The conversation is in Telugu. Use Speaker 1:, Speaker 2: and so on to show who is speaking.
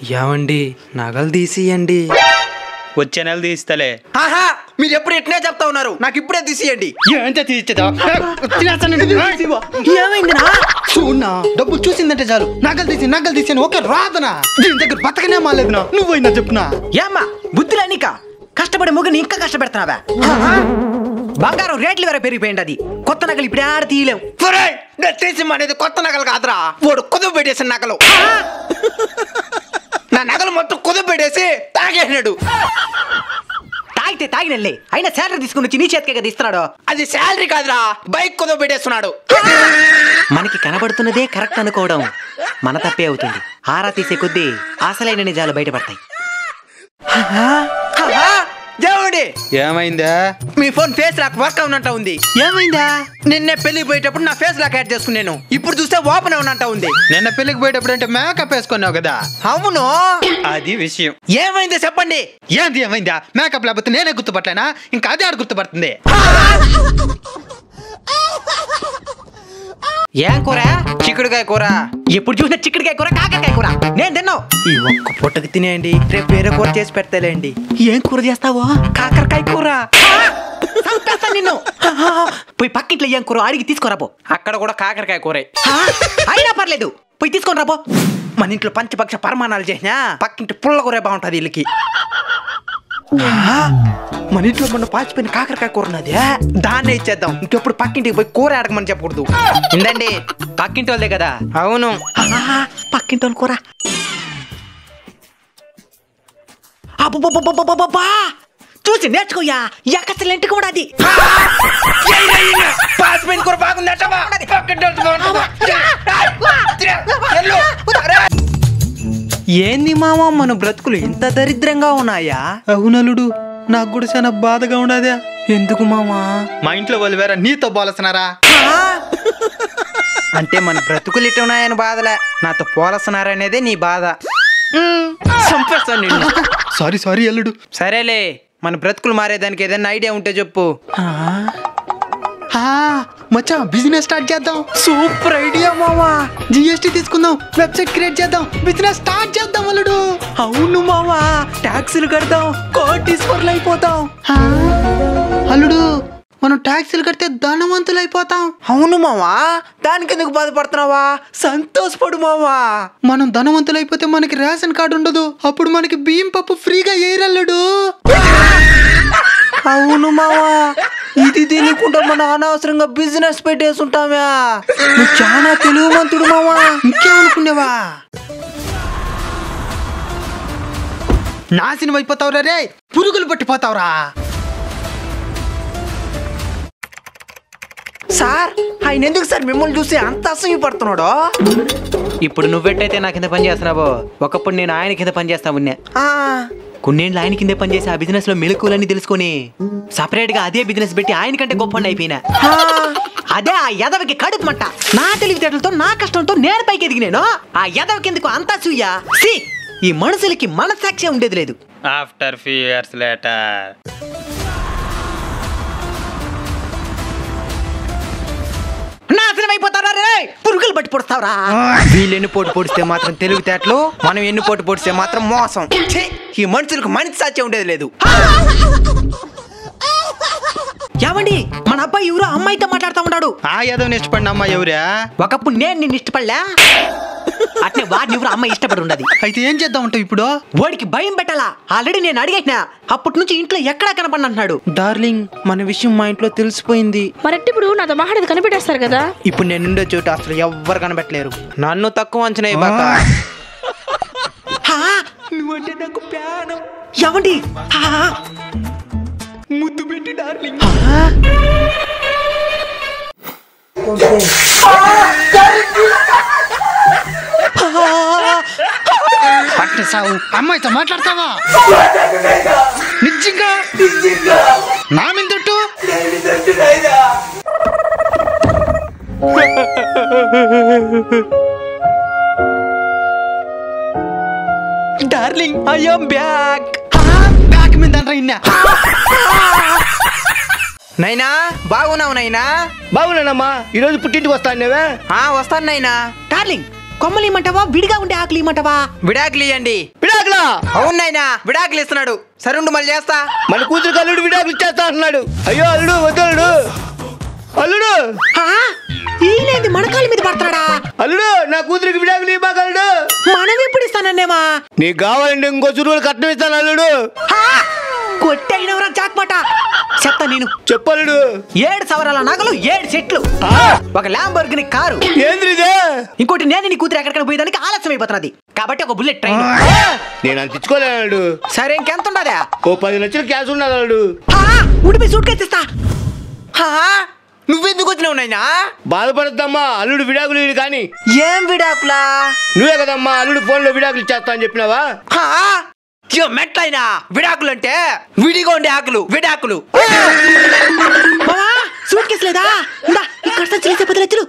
Speaker 1: ఏమండి నగలు తీసియండి.
Speaker 2: వచ్చే నెల తీస్తలే.
Speaker 1: మీరు ఎప్పుడు ఎట్నే చెప్తా ఉన్నారు, నాకు ఇప్పుడే తీసియండి.
Speaker 3: ఏమైంది చూడనా, డబ్బులు చూసిందంటే చాలు నగలు తీసి ఓకే రాదనా, దీని దగ్గర బతకనే మాలేదునా, నువ్వైనా చెప్పునా.
Speaker 4: ఏమ్మా బుద్ధులనిక కష్టపడే ముగ్గుని ఇంకా కష్టపెడుతున్నావా? బంగారం రేట్లు వేరే పెరిగిపోయింది. అది కొత్త నగలు ఇప్పుడు ఆడ తీయలేం.
Speaker 1: అనేది కొత్త నగలు కాదురా, వాడు కుదువు పెట్టేసిన నగలు. నా నగలు మొత్తం కుదువు పెట్టేసి తాగేసినాడు.
Speaker 4: తాగితే తాగినల్లే, అయినా శాలరీ తీసుకుని వచ్చి నీ చేతికే కదా ఇస్తున్నాడు.
Speaker 1: అది శాలరీ కాదురా, బైక్ కుదువు పెట్టేస్తున్నాడు.
Speaker 4: మనకి కనబడుతున్నదే కరెక్ట్ అనుకోవడం మన తప్పే అవుతుంది. ఆరా తీసే కొద్దీ అసలైన నిజాలు బయటపడతాయి.
Speaker 1: దేవుడి
Speaker 2: ఏమైందా?
Speaker 1: మీ ఫోన్ ఫేస్ లాక్ వర్క్ అవునంట ఉంది.
Speaker 4: ఏమైందా?
Speaker 1: నిన్నే పెళ్లికి పోయేటప్పుడు నా ఫేస్ లాక్ యాడ్ చేసుకున్నాను, ఇప్పుడు చూస్తే ఓపెన్ అవునంట ఉంది.
Speaker 3: నిన్న పెళ్లికి పోయేటప్పుడు అంటే మేకప్ వేసుకున్నావు కదా.
Speaker 1: అవును,
Speaker 2: అది విషయం.
Speaker 1: ఏమైంది చెప్పండి.
Speaker 3: ఏంది ఏమైందా? మేకప్ లేకపోతే నేనే గుర్తుపట్టలేనా? ఇంకా అదే ఆడ గుర్తుపడుతుంది.
Speaker 4: ఏం కూర?
Speaker 1: చిక్కుడుకాయ కూర.
Speaker 4: ఎప్పుడు చూసినా చిక్కుడుకాయ కూర, కాకరకాయ కూర. నేను తిన్నావు.
Speaker 1: ఈ ఒక్క పొట్టకి తినేయండి, రేపు వేరే కూర చేసి పెడతాలేండి.
Speaker 4: ఏం కూర చేస్తావో?
Speaker 1: కాకరకాయ కూర.
Speaker 4: నిన్ను పోయి పక్కింట్లో ఏం కూర అడిగి తీసుకురాబో.
Speaker 1: అక్కడ కూడా కాకరకాయ కూర.
Speaker 4: అయినా పర్లేదు, పోయి తీసుకొని రాబో.
Speaker 1: మన ఇంట్లో పంచపక్ష పరమాణాలు చేసినా పక్కింటి పుల్ల కూర బాగుంటది వీళ్ళకి. మన ఇంట్లో మొన్న పాచిపోయిన కాకరకాయ కూర ఉన్నది, దాన్నే ఇచ్చేద్దాం. ఇంకెప్పుడు పక్కింటికి పోయి కూర అడగమని చెప్పకూడదు.
Speaker 4: ఉందండి, పక్కింటి వాళ్ళదే కదా.
Speaker 1: అవును,
Speaker 4: పక్కింటి వాళ్ళ కూర. అబ్బా చూసి నేర్చుకోయా, ఎక్కసలేంటి కూడా అది.
Speaker 1: పాచిపోయిన కూర బాగుంది.
Speaker 4: ఏంది మామ మన బ్రతుకులు ఇంత దరిద్రంగా ఉన్నాయా?
Speaker 3: అవునలుడు, నాకు కూడా చాలా బాధగా ఉండదే.
Speaker 4: ఎందుకు మామా?
Speaker 3: మా ఇంట్లో వాళ్ళు వేరే నీతో పోలస్తున్నారా?
Speaker 1: అంటే మన బ్రతుకులు ఇటు ఉన్నాయని బాధలే, నాతో పోలస్తున్నారనేదే నీ బాధ. చంపేస్తాను నిన్ను.
Speaker 3: సారీ అల్లుడు.
Speaker 1: సరేలే, మన బ్రతుకులు మారేదానికి ఏదైనా ఐడియా ఉంటే చెప్పు.
Speaker 3: మచ్చా బిజినెస్ స్టార్ట్ చేద్దాం.
Speaker 1: సూపర్ ఐడియా మామా.
Speaker 3: జిఎస్టీ తీసుకుందాం, వెబ్సైట్ క్రియేట్ చేద్దాం, బిజినెస్ స్టార్ట్ చేద్దాం అల్లుడు.
Speaker 4: అవును మామా, ట్యాక్సులు కడతాం, కోటీశ్వర్లు అయిపోతాం.
Speaker 3: అల్లుడు, మనం ట్యాక్సీలు కడితే ధనవంతులు అయిపోతాం.
Speaker 1: అవును మామా, దానికి ఎందుకు బాధపడుతున్నావా? సంతోషపడు మామా.
Speaker 3: మనం ధనవంతులు అయిపోతే మనకి రేషన్ కార్డు ఉండదు, అప్పుడు మనకి బియ్యం పప్పు ఫ్రీగా ఏరల్లుడు.
Speaker 4: అవును మావా, ఇది తెలియకుండా మనం అనవసరంగా బిజినెస్ పెట్టేసుంటామా. నువ్వు చాలా తెలివిమంతుడు మావా.
Speaker 3: ఇంకేమనుకునేవా? నాశనం అయిపోతావురా రే, పురుగులు పట్టిపోతావురా.
Speaker 4: సార్, ఆయన ఎందుకు సార్ మిమ్మల్ని చూసి అంత అసహ్యపడుతున్నాడు? ఇప్పుడు నువ్వెట్టయితే నా కింద పని చేస్తున్నావో, ఒకప్పుడు నేను ఆయన కింద పని చేస్తా ఉన్నా. కొన్నేళ్ళు ఆయన కిందే పనిచేసి ఆ బిజినెస్ లో మెలకువలన్నీ తెలుసుకొని సపరేట్ గా అదే బిజినెస్ పెట్టి ఆయన కంటే గొప్ప అయిపోయినా. అదే ఆ యదవకి కడుపు మంట. నా తెలివితేటలతో నా కష్టంతో నేను పైకి ఎదిగినాను. ఆ యదవకి ఎందుకు అంతా చూయ్యా? ఈ మనుషులకి మనసాక్షి ఉండేది లేదు.
Speaker 2: After few years later.
Speaker 4: నాశనం అయిపోతారా రే, పురుగులు పట్టి పొడుస్తావరా.
Speaker 1: వీళ్ళు ఎన్ని పోటు పొడిస్తే మాత్రం తెలివితేటలు, మనం ఎన్ని పోటు పొడిస్తే మాత్రం మోసం. ఈ మనుషులకు మంచి సాధ్యం ఉండేది లేదు.
Speaker 4: ఏమండి, మన అబ్బాయి ఎవరో అమ్మాయితో మాట్లాడుతూ ఉన్నాడు.
Speaker 3: ఆ యాదవ్ని ఇష్టపడిన అమ్మాయి ఎవరా?
Speaker 4: ఒకప్పుడు నేను నిన్ను ఇష్టపడలే, అట్నే వాడిని ఎవరో అమ్మాయి ఇష్టపడి ఉండదు.
Speaker 3: అయితే ఏం చేద్దాం అంటావు ఇప్పుడు?
Speaker 4: వాడికి భయం పెట్టాలా? ఆల్రెడీ నేను అడిగేసిన, అప్పటి నుంచి ఇంట్లో ఎక్కడా కనపడి అంటున్నాడు.
Speaker 1: డార్లింగ్, మన విషయం మా ఇంట్లో తెలిసిపోయింది.
Speaker 5: మరట్టి ఇప్పుడు నాతో మాట్లాడేది కనిపెట్టేస్తారు కదా.
Speaker 1: ఇప్పుడు నేను ఉండే చోటు అసలు ఎవ్వరు కనబెట్టలేరు. నన్ను తక్కువ అంచనా ఇవ్వక.
Speaker 4: నువ్వంటే నాకు ప్రాణం. ఏమండి, ముద్దు పెట్టి డార్లింగ్.
Speaker 3: పట్టేసావు, అమ్మాయితో మాట్లాడతావా? నిజంగా నా మిందట్టు.
Speaker 4: Darling, I am back.
Speaker 3: Back మీద ఇన్నా.
Speaker 1: నైనా, బాగున్నావు నైనా?
Speaker 6: బాగున్నానమ్మా. ఈరోజు పుట్టింటికి వస్తాను.
Speaker 1: వస్తాను నైనా.
Speaker 4: డార్లింగ్, కొమ్మలు ఇమ్మంటావా విడిగా ఉండే ఆకులు ఇమ్మంటావా?
Speaker 1: విడాకులు ఇవ్వండి.
Speaker 3: విడాకులా?
Speaker 1: అవును నాయనా, విడాకులు ఇస్తున్నాడు. సరుండు మళ్ళీ చేస్తా.
Speaker 3: మన కూతురు అల్లుడు విడాకులు ఇచ్చేస్తా అంటున్నాడు. అయ్యో అల్లుడు వద్దు అల్లుడు. అల్లుడు
Speaker 4: ఈయనేంది మన కాళ్ళ మీద పడతాడా?
Speaker 3: అల్లుడు నా కూతురికి విడాకులు ఇవ్వక అల్లుడు.
Speaker 4: మనం ఎప్పుడు ఇస్తానన్నేమా?
Speaker 3: నీకు కావాలంటే ఇంకో చురువులు కట్నం ఇస్తాను అల్లుడు.
Speaker 4: కొట్టైనవరా జాక్పాట. చెప్తా నేను.
Speaker 3: చెప్పల్లుడు.
Speaker 4: 7 సవరాల నగలు 7 సెట్లు, ఒక ల్యాంబోర్గిని కారు.
Speaker 3: ఏంద్రి ఇదే?
Speaker 4: ఇంకోటి నేను నీ కూతురు ఎక్కడికైనా పోయేదానికి ఆలస్యం అయిపోతున్నది కాబట్టి ఒక బుల్లెట్ ట్రైన్.
Speaker 3: నేను అంత ఇచ్చుకోలేడు.
Speaker 4: సరే ఇంకెంత ఉండదా?
Speaker 3: ఓ 10 లక్షలు క్యాష్ ఉన్నది అల్లుడు.
Speaker 4: ఉడిపి సూట్ కేసు ఇస్తా.
Speaker 1: నువ్వెందుకు వచ్చినావు నాయనా?
Speaker 3: బాధపడద్దమ్మా, అల్లుడు విడాకులు ఇడు కానీ.
Speaker 1: ఏం విడాకులా?
Speaker 3: నువ్వే కదమ్మా అల్లుడు ఫోన్ లో విడాకులు ఇచ్చేస్తా అని చెప్పినావా?
Speaker 1: మెట్లయినా విడాకులు అంటే విడిగా ఉండే ఆకులు విడాకులు.
Speaker 4: సూట్ కేసు లేదా? ఇక్కడ 10 లక్షలు.